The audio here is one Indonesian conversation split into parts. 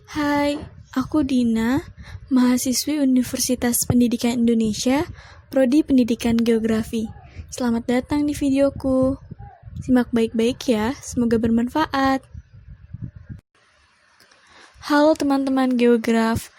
Hai, aku Dina, mahasiswi Universitas Pendidikan Indonesia, Prodi Pendidikan Geografi. Selamat datang di videoku. Simak baik-baik ya, semoga bermanfaat. Halo teman-teman geograf.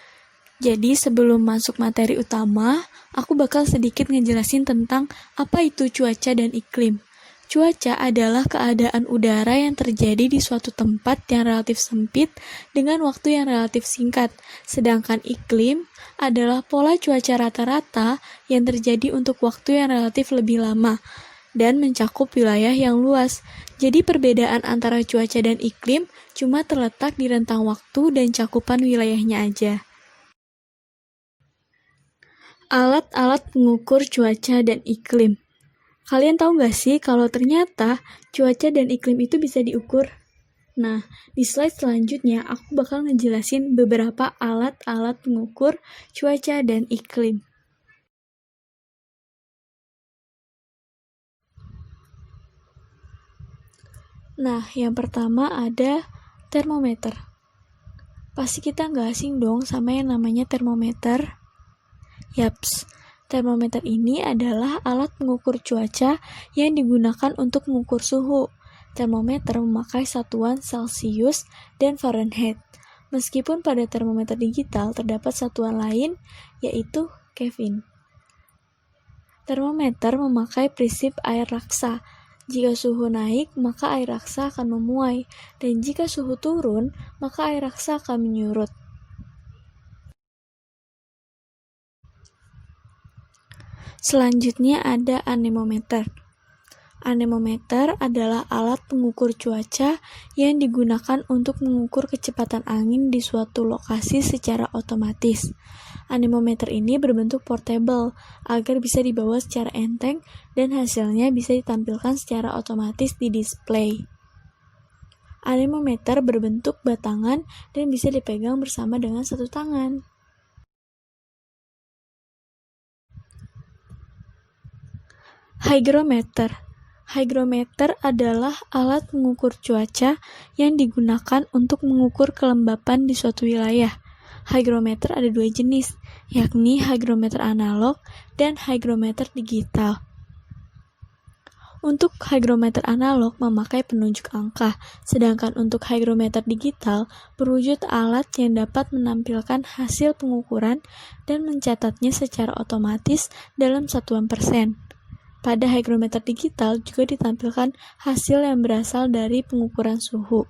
Jadi sebelum masuk materi utama, aku bakal sedikit ngejelasin tentang apa itu cuaca dan iklim. Cuaca adalah keadaan udara yang terjadi di suatu tempat yang relatif sempit dengan waktu yang relatif singkat, sedangkan iklim adalah pola cuaca rata-rata yang terjadi untuk waktu yang relatif lebih lama dan mencakup wilayah yang luas. Jadi perbedaan antara cuaca dan iklim cuma terletak di rentang waktu dan cakupan wilayahnya aja. Alat-alat pengukur cuaca dan iklim. Kalian tahu nggak sih kalau ternyata cuaca dan iklim itu bisa diukur? Nah, di slide selanjutnya aku bakal ngejelasin beberapa alat-alat pengukur cuaca dan iklim. Nah, yang pertama ada termometer. Pasti kita nggak asing dong sama yang namanya termometer. Yaps, termometer ini adalah alat pengukur cuaca yang digunakan untuk mengukur suhu. Termometer memakai satuan Celsius dan Fahrenheit. Meskipun pada termometer digital terdapat satuan lain, yaitu Kelvin. Termometer memakai prinsip air raksa. Jika suhu naik, maka air raksa akan memuai, dan jika suhu turun, maka air raksa akan menyurut. Selanjutnya ada anemometer. Anemometer adalah alat pengukur cuaca yang digunakan untuk mengukur kecepatan angin di suatu lokasi secara otomatis. Anemometer ini berbentuk portable agar bisa dibawa secara enteng dan hasilnya bisa ditampilkan secara otomatis di display. Anemometer berbentuk batangan dan bisa dipegang bersama dengan satu tangan. Hygrometer. Hygrometer adalah alat pengukur cuaca yang digunakan untuk mengukur kelembapan di suatu wilayah. Hygrometer ada dua jenis, yakni hygrometer analog dan hygrometer digital. Untuk hygrometer analog memakai penunjuk angka, sedangkan untuk hygrometer digital berwujud alat yang dapat menampilkan hasil pengukuran dan mencatatnya secara otomatis dalam satuan persen. Pada hygrometer digital juga ditampilkan hasil yang berasal dari pengukuran suhu.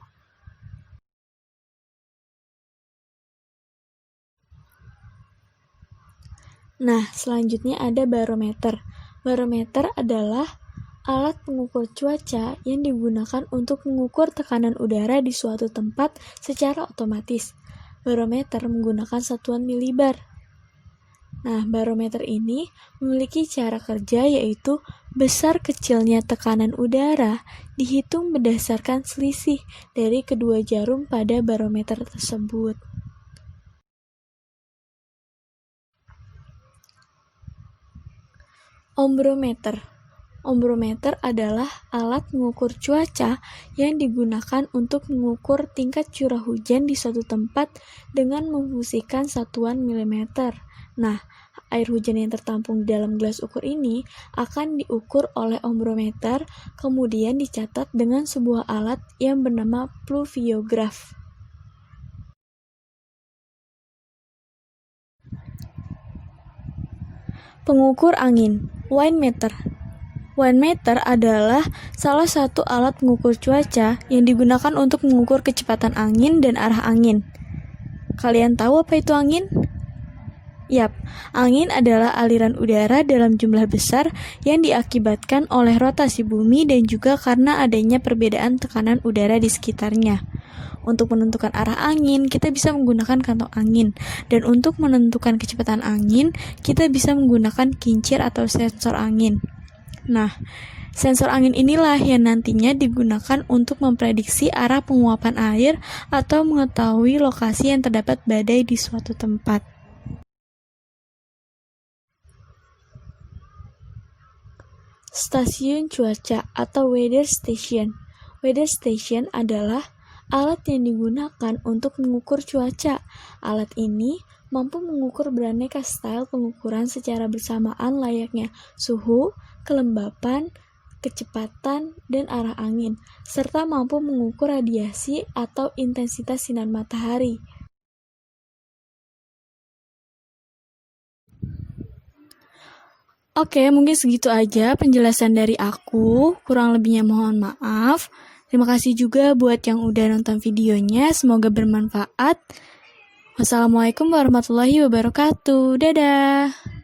Nah, selanjutnya ada barometer. Barometer adalah alat pengukur cuaca yang digunakan untuk mengukur tekanan udara di suatu tempat secara otomatis. Barometer menggunakan satuan milibar. Nah, barometer ini memiliki cara kerja yaitu besar kecilnya tekanan udara dihitung berdasarkan selisih dari kedua jarum pada barometer tersebut. Ombrometer. Ombrometer adalah alat mengukur cuaca yang digunakan untuk mengukur tingkat curah hujan di suatu tempat dengan memfungsikan satuan milimeter. Nah, air hujan yang tertampung di dalam gelas ukur ini akan diukur oleh ombrometer, kemudian dicatat dengan sebuah alat yang bernama pluviograf. Pengukur angin, wind-meter. Wind-meter adalah salah satu alat pengukur cuaca yang digunakan untuk mengukur kecepatan angin dan arah angin. Kalian tahu apa itu angin? Yap, angin adalah aliran udara dalam jumlah besar yang diakibatkan oleh rotasi bumi dan juga karena adanya perbedaan tekanan udara di sekitarnya. Untuk menentukan arah angin, kita bisa menggunakan kantong angin. Dan untuk menentukan kecepatan angin, kita bisa menggunakan kincir atau sensor angin. Nah, sensor angin inilah yang nantinya digunakan untuk memprediksi arah penguapan air atau mengetahui lokasi yang terdapat badai di suatu tempat. Stasiun cuaca atau weather station. Weather station adalah alat yang digunakan untuk mengukur cuaca. Alat ini mampu mengukur beraneka style pengukuran secara bersamaan layaknya suhu, kelembapan, kecepatan, dan arah angin, serta mampu mengukur radiasi atau intensitas sinar matahari. Oke, mungkin segitu aja penjelasan dari aku. Kurang lebihnya mohon maaf. Terima kasih juga buat yang udah nonton videonya. Semoga bermanfaat. Wassalamualaikum warahmatullahi wabarakatuh. Dadah.